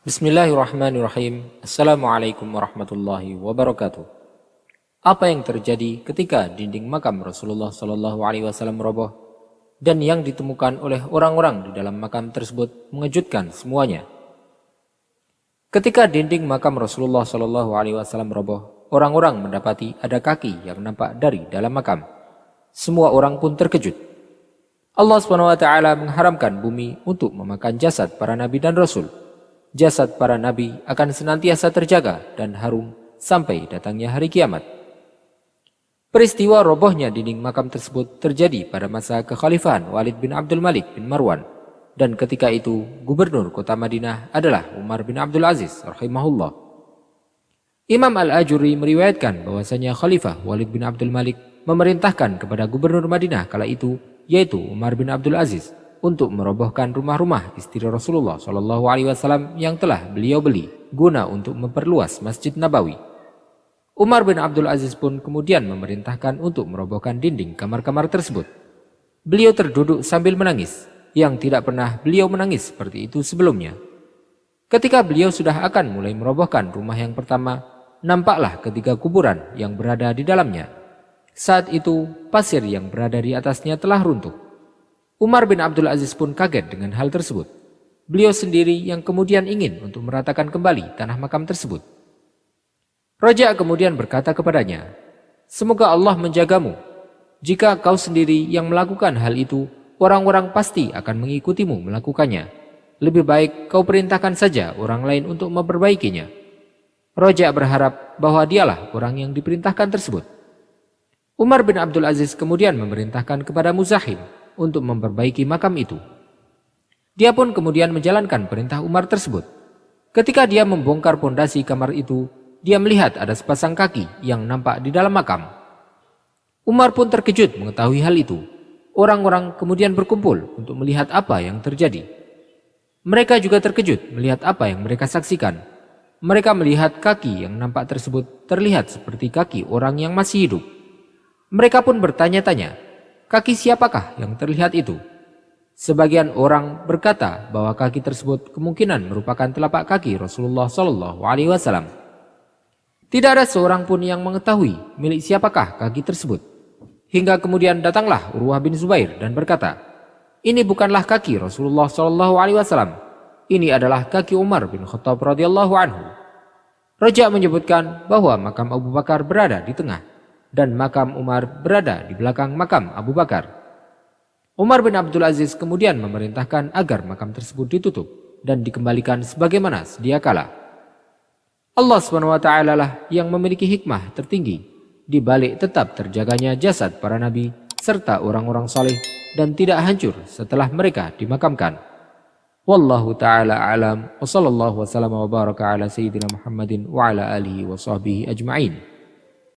Bismillahirrahmanirrahim. Assalamualaikum warahmatullahi wabarakatuh. Apa yang terjadi ketika dinding makam Rasulullah SAW roboh dan yang ditemukan oleh orang-orang di dalam makam tersebut mengejutkan semuanya. Ketika dinding makam Rasulullah SAW roboh, orang-orang mendapati ada kaki yang nampak dari dalam makam. Semua orang pun terkejut. Allah SWT mengharamkan bumi untuk memakan jasad para nabi dan rasul. Jasad para nabi akan senantiasa terjaga dan harum sampai datangnya hari kiamat. Peristiwa robohnya dinding makam tersebut terjadi pada masa kekhalifahan Walid bin Abdul Malik bin Marwan, dan ketika itu gubernur kota Madinah adalah Umar bin Abdul Aziz rahimahullah. Imam Al-Ajuri meriwayatkan bahwasanya Khalifah Walid bin Abdul Malik memerintahkan kepada gubernur Madinah kala itu, yaitu Umar bin Abdul Aziz, untuk merobohkan rumah-rumah istri Rasulullah SAW yang telah beliau beli guna untuk memperluas Masjid Nabawi. Umar bin Abdul Aziz pun kemudian memerintahkan untuk merobohkan dinding kamar-kamar tersebut. Beliau terduduk sambil menangis, yang tidak pernah beliau menangis seperti itu sebelumnya. Ketika beliau sudah akan mulai merobohkan rumah yang pertama, nampaklah ketiga kuburan yang berada di dalamnya. Saat itu pasir yang berada di atasnya telah runtuh. Umar bin Abdul Aziz pun kaget dengan hal tersebut. Beliau sendiri yang kemudian ingin untuk meratakan kembali tanah makam tersebut. Raja kemudian berkata kepadanya, "Semoga Allah menjagamu. Jika kau sendiri yang melakukan hal itu, orang-orang pasti akan mengikutimu melakukannya. Lebih baik kau perintahkan saja orang lain untuk memperbaikinya." Raja berharap bahwa dialah orang yang diperintahkan tersebut. Umar bin Abdul Aziz kemudian memerintahkan kepada Muzahim untuk memperbaiki makam itu. Dia pun kemudian menjalankan perintah Umar tersebut. Ketika dia membongkar pondasi kamar itu, dia melihat ada sepasang kaki yang nampak di dalam makam. Umar pun terkejut mengetahui hal itu. Orang-orang kemudian berkumpul untuk melihat apa yang terjadi. Mereka juga terkejut melihat apa yang mereka saksikan. Mereka melihat kaki yang nampak tersebut terlihat seperti kaki orang yang masih hidup. Mereka pun bertanya-tanya, kaki siapakah yang terlihat itu? Sebagian orang berkata bahwa kaki tersebut kemungkinan merupakan telapak kaki Rasulullah SAW. Tidak ada seorang pun yang mengetahui milik siapakah kaki tersebut. Hingga kemudian datanglah Urwah bin Zubair dan berkata, "Ini bukanlah kaki Rasulullah SAW. Ini adalah kaki Umar bin Khattab radhiyallahu anhu." Raja menyebutkan bahwa makam Abu Bakar berada di tengah dan makam Umar berada di belakang makam Abu Bakar. Umar bin Abdul Aziz kemudian memerintahkan agar makam tersebut ditutup dan dikembalikan sebagaimana sedia kala. Allah SWT lah yang memiliki hikmah tertinggi di balik tetap terjaganya jasad para nabi serta orang-orang saleh dan tidak hancur setelah mereka dimakamkan. Wallahu ta'ala a'lam wa sallallahu wa sallama wa baraka ala sayyidina Muhammadin wa ala alihi wa sahbihi ajma'in.